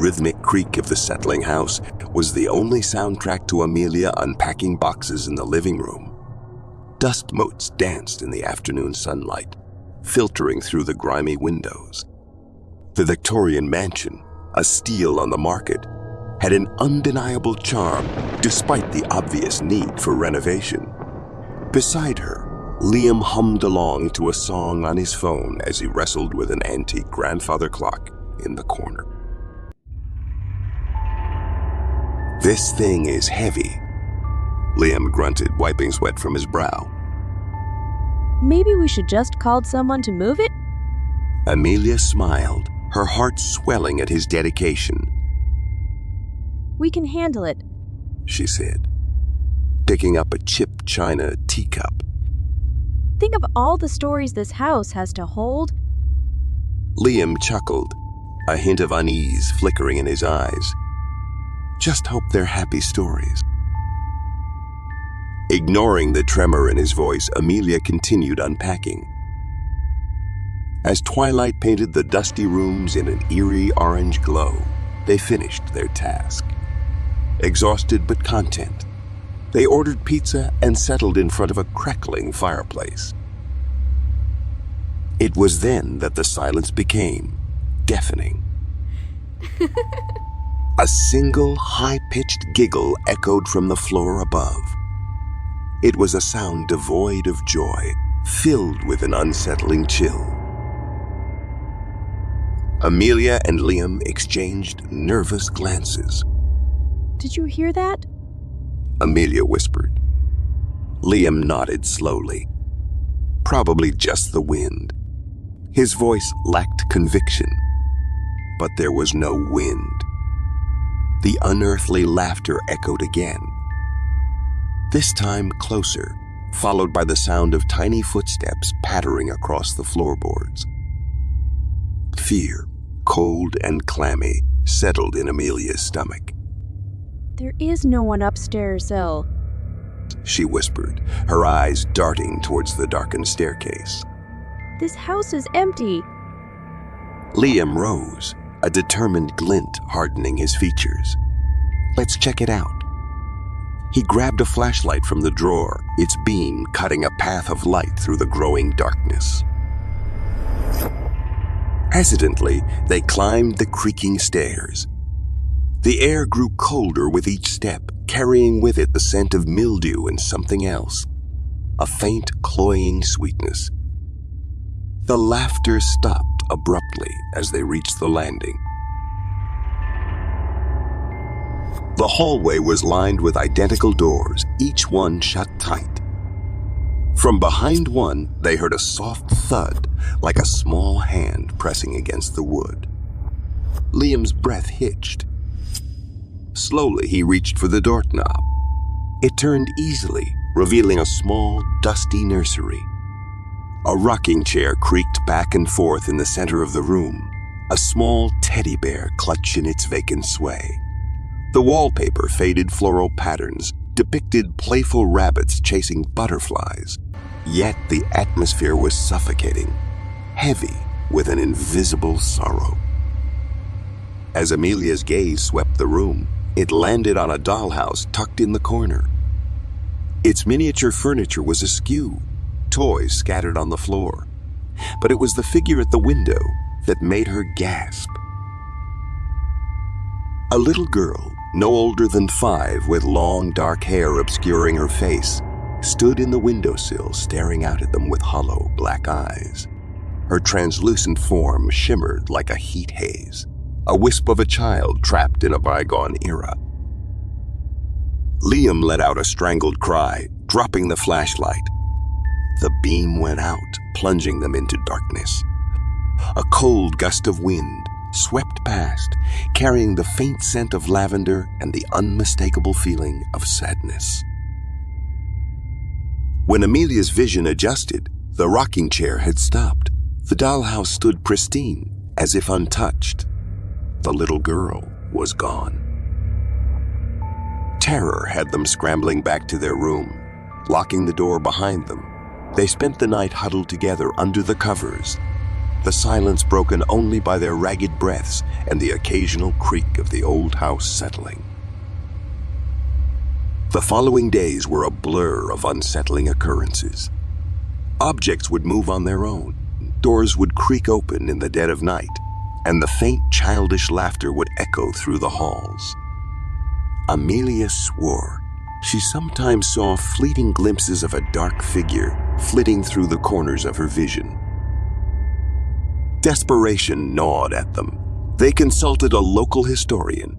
rhythmic creak of the settling house was the only soundtrack to Amelia unpacking boxes in the living room. Dust motes danced in the afternoon sunlight, filtering through the grimy windows. The Victorian mansion, a steal on the market, had an undeniable charm despite the obvious need for renovation. Beside her, Liam hummed along to a song on his phone as he wrestled with an antique grandfather clock in the corner. "This thing is heavy," Liam grunted, wiping sweat from his brow. Maybe we should just call someone to move it? Amelia smiled, her heart swelling at his dedication. We can handle it, she said, picking up a chipped china teacup. Think of all the stories this house has to hold. Liam chuckled, a hint of unease flickering in his eyes. Just hope they're happy stories. Ignoring the tremor in his voice, Amelia continued unpacking. As twilight painted the dusty rooms in an eerie orange glow, they finished their task. Exhausted but content, they ordered pizza and settled in front of a crackling fireplace. It was then that the silence became deafening. A single high-pitched giggle echoed from the floor above. It was a sound devoid of joy, filled with an unsettling chill. Amelia and Liam exchanged nervous glances. Did you hear that? Amelia whispered. Liam nodded slowly. Probably just the wind. His voice lacked conviction, but there was no wind. The unearthly laughter echoed again. This time closer, followed by the sound of tiny footsteps pattering across the floorboards. Fear, cold and clammy, settled in Amelia's stomach. There is no one upstairs, Elle, she whispered, her eyes darting towards the darkened staircase. This house is empty. Liam rose, a determined glint hardening his features. Let's check it out. He grabbed a flashlight from the drawer, its beam cutting a path of light through the growing darkness. Hesitantly, they climbed the creaking stairs. The air grew colder with each step, carrying with it the scent of mildew and something else, a faint, cloying sweetness. The laughter stopped abruptly as they reached the landing. The hallway was lined with identical doors, each one shut tight. From behind one, they heard a soft thud, like a small hand pressing against the wood. Liam's breath hitched. Slowly, he reached for the doorknob. It turned easily, revealing a small, dusty nursery. A rocking chair creaked back and forth in the center of the room, a small teddy bear clutched in its vacant sway. The wallpaper faded floral patterns, depicted playful rabbits chasing butterflies. Yet the atmosphere was suffocating, heavy with an invisible sorrow. As Amelia's gaze swept the room, it landed on a dollhouse tucked in the corner. Its miniature furniture was askew, toys scattered on the floor. But it was the figure at the window that made her gasp. A little girl, no older than 5, with long dark hair obscuring her face, stood in the windowsill staring out at them with hollow black eyes. Her translucent form shimmered like a heat haze, a wisp of a child trapped in a bygone era. Liam let out a strangled cry, dropping the flashlight. The beam went out, plunging them into darkness. A cold gust of wind swept past, carrying the faint scent of lavender and the unmistakable feeling of sadness. When Amelia's vision adjusted, the rocking chair had stopped. The dollhouse stood pristine, as if untouched. The little girl was gone. Terror had them scrambling back to their room, locking the door behind them. They spent the night huddled together under the covers, the silence broken only by their ragged breaths and the occasional creak of the old house settling. The following days were a blur of unsettling occurrences. Objects would move on their own, doors would creak open in the dead of night, and the faint childish laughter would echo through the halls. Amelia swore she sometimes saw fleeting glimpses of a dark figure flitting through the corners of her vision. Desperation gnawed at them. They consulted a local historian,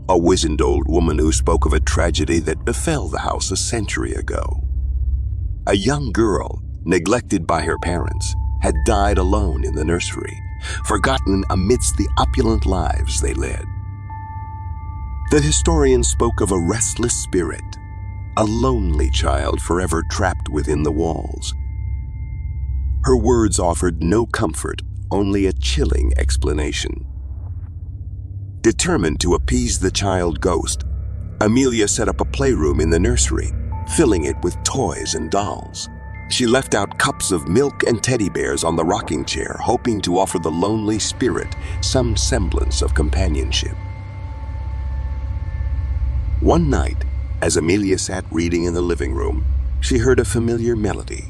a wizened old woman who spoke of a tragedy that befell the house a century ago. A young girl, neglected by her parents, had died alone in the nursery, forgotten amidst the opulent lives they led. The historian spoke of a restless spirit, a lonely child forever trapped within the walls. Her words offered no comfort, only a chilling explanation. Determined to appease the child ghost, Amelia set up a playroom in the nursery, filling it with toys and dolls. She left out cups of milk and teddy bears on the rocking chair, hoping to offer the lonely spirit some semblance of companionship. One night, as Amelia sat reading in the living room, she heard a familiar melody.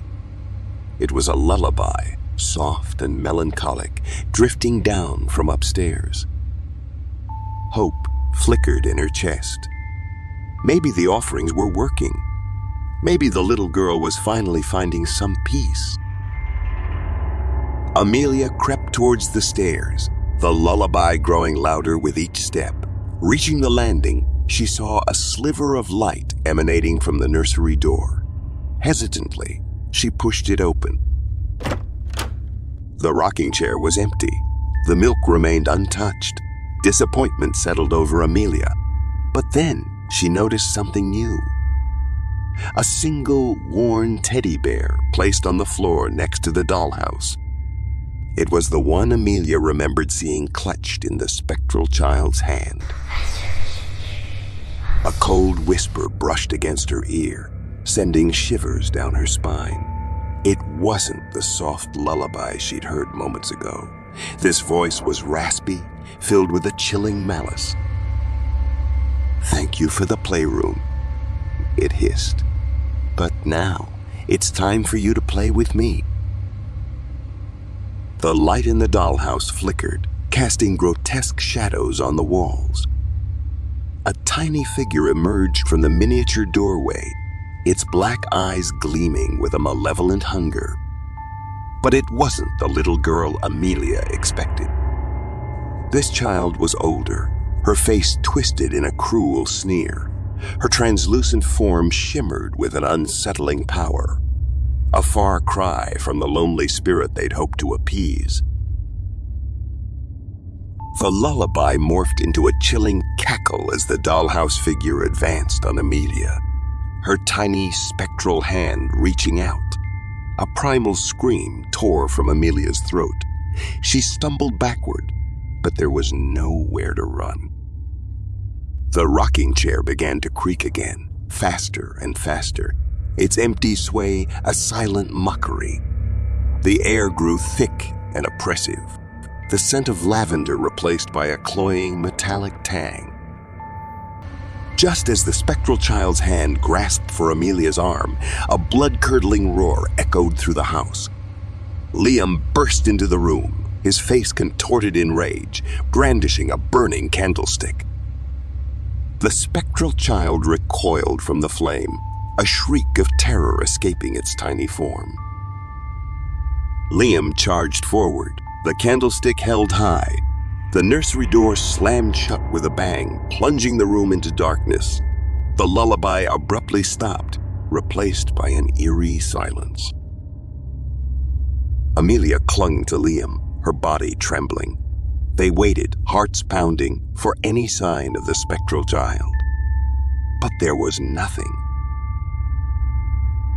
It was a lullaby, soft and melancholic, drifting down from upstairs. Hope flickered in her chest. Maybe the offerings were working. Maybe the little girl was finally finding some peace. Amelia crept towards the stairs, the lullaby growing louder with each step. Reaching the landing, she saw a sliver of light emanating from the nursery door. Hesitantly, she pushed it open. The rocking chair was empty. The milk remained untouched. Disappointment settled over Amelia. But then she noticed something new. A single worn teddy bear placed on the floor next to the dollhouse. It was the one Amelia remembered seeing clutched in the spectral child's hand. A cold whisper brushed against her ear, sending shivers down her spine. It wasn't the soft lullaby she'd heard moments ago. This voice was raspy, filled with a chilling malice. "Thank you for the playroom," it hissed. "But now, it's time for you to play with me." The light in the dollhouse flickered, casting grotesque shadows on the walls. A tiny figure emerged from the miniature doorway, its black eyes gleaming with a malevolent hunger. But it wasn't the little girl Amelia expected. This child was older, her face twisted in a cruel sneer. Her translucent form shimmered with an unsettling power, a far cry from the lonely spirit they'd hoped to appease. The lullaby morphed into a chilling cackle as the dollhouse figure advanced on Amelia, her tiny spectral hand reaching out. A primal scream tore from Amelia's throat. She stumbled backward, but there was nowhere to run. The rocking chair began to creak again, faster and faster, its empty sway a silent mockery. The air grew thick and oppressive, the scent of lavender replaced by a cloying metallic tang. Just as the spectral child's hand grasped for Amelia's arm, a blood-curdling roar echoed through the house. Liam burst into the room, his face contorted in rage, brandishing a burning candlestick. The spectral child recoiled from the flame, a shriek of terror escaping its tiny form. Liam charged forward, the candlestick held high. The nursery door slammed shut with a bang, plunging the room into darkness. The lullaby abruptly stopped, replaced by an eerie silence. Amelia clung to Liam, her body trembling. They waited, hearts pounding, for any sign of the spectral child. But there was nothing.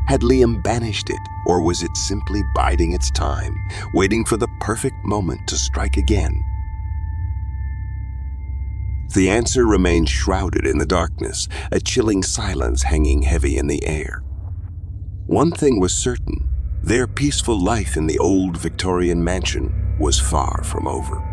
Had Liam banished it, or was it simply biding its time, waiting for the perfect moment to strike again? The answer remained shrouded in the darkness, a chilling silence hanging heavy in the air. One thing was certain, their peaceful life in the old Victorian mansion was far from over.